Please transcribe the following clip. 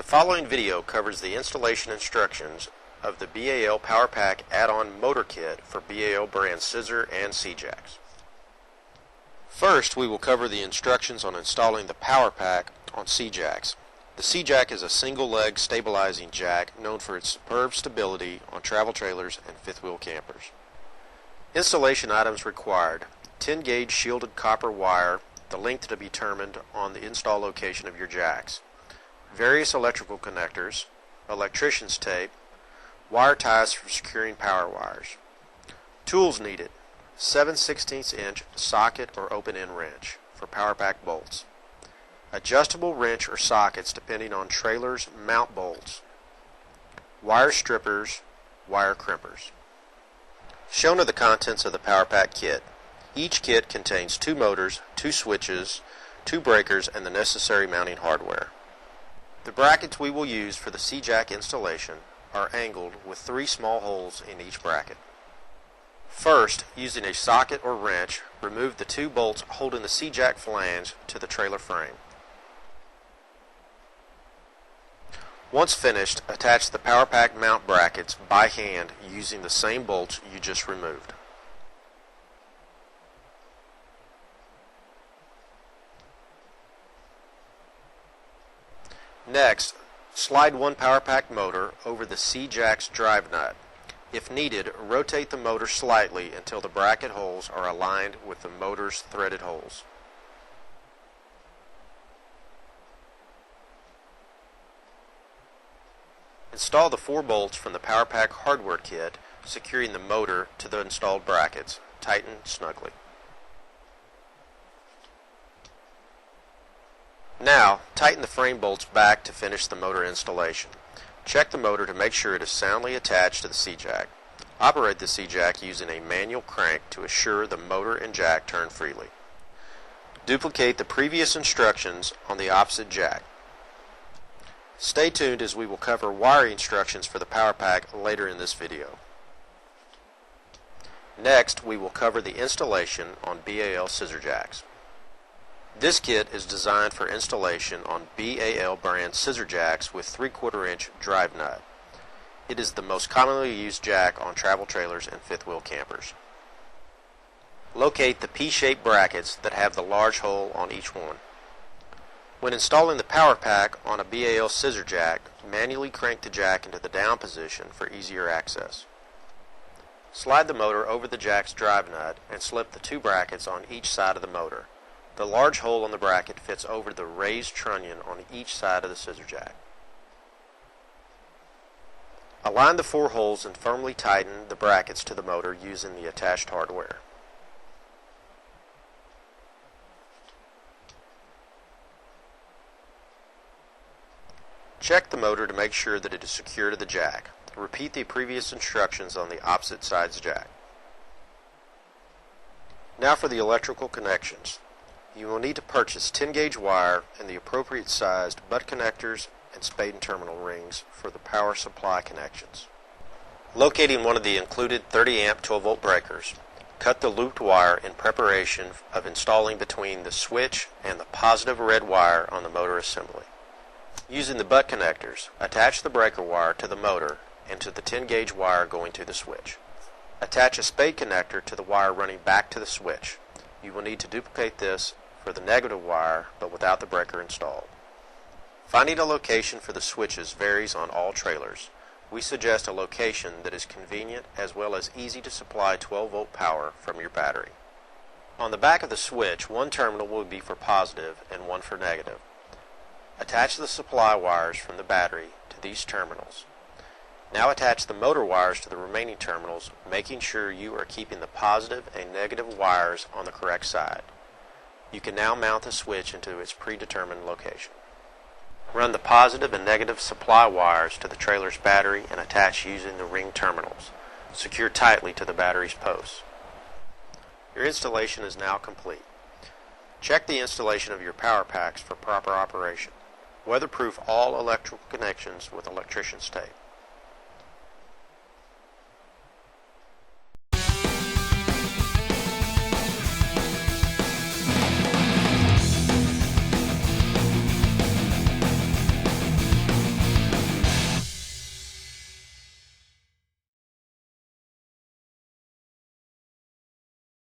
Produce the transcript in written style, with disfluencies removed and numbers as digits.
The following video covers the installation instructions of the BAL Power Pack add-on motor kit for BAL brand scissor and C-Jacks. First, we will cover the instructions on installing the Power Pack on C-Jacks. The C-Jack is a single-leg stabilizing jack known for its superb stability on travel trailers and fifth-wheel campers. Installation items required: 10-gauge shielded copper wire, the length to be determined on the install location of your jacks, various electrical connectors, electrician's tape, wire ties for securing power wires. Tools needed: 7/16" socket or open-end wrench for Power Pack bolts, adjustable wrench or sockets depending on trailers' mount bolts, wire strippers, wire crimpers. Shown are the contents of the Power Pack kit. Each kit contains 2 motors, 2 switches, 2 breakers, and the necessary mounting hardware. The brackets we will use for the C-Jack installation are angled with 3 small holes in each bracket. First, using a socket or wrench, remove the 2 bolts holding the C-Jack flange to the trailer frame. Once finished, attach the Power Pack mount brackets by hand using the same bolts you just removed. Next, slide one Power Pack motor over the C-Jack's drive nut. If needed, rotate the motor slightly until the bracket holes are aligned with the motor's threaded holes. Install the 4 bolts from the Power Pack hardware kit, securing the motor to the installed brackets. Tighten snugly. Now, tighten the frame bolts back to finish the motor installation. Check the motor to make sure it is soundly attached to the C-Jack. Operate the C-Jack using a manual crank to assure the motor and jack turn freely. Duplicate the previous instructions on the opposite jack. Stay tuned as we will cover wiring instructions for the Power Pack later in this video. Next, we will cover the installation on BAL Scissor Jacks. This kit is designed for installation on BAL brand scissor jacks with 3/4" drive nut. It is the most commonly used jack on travel trailers and fifth-wheel campers. Locate the P-shaped brackets that have the large hole on each one. When installing the Power Pack on a BAL scissor jack, manually crank the jack into the down position for easier access. Slide the motor over the jack's drive nut and slip the 2 brackets on each side of the motor. The large hole on the bracket fits over the raised trunnion on each side of the scissor jack. Align the 4 holes and firmly tighten the brackets to the motor using the attached hardware. Check the motor to make sure that it is secure to the jack. Repeat the previous instructions on the opposite side's jack. Now for the electrical connections. You will need to purchase 10-gauge wire and the appropriate sized butt connectors and spade and terminal rings for the power supply connections. Locating one of the included 30-amp 12-volt breakers, cut the looped wire in preparation of installing between the switch and the positive red wire on the motor assembly. Using the butt connectors, attach the breaker wire to the motor and to the 10-gauge wire going to the switch. Attach a spade connector to the wire running back to the switch. You will need to duplicate this for the negative wire, but without the breaker installed. Finding a location for the switches varies on all trailers. We suggest a location that is convenient as well as easy to supply 12-volt power from your battery. On the back of the switch, one terminal will be for positive and one for negative. Attach the supply wires from the battery to these terminals. Now attach the motor wires to the remaining terminals, making sure you are keeping the positive and negative wires on the correct side. You can now mount the switch into its predetermined location. Run the positive and negative supply wires to the trailer's battery and attach using the ring terminals. Secure tightly to the battery's posts. Your installation is now complete. Check the installation of your Power Packs for proper operation. Weatherproof all electrical connections with electrician's tape.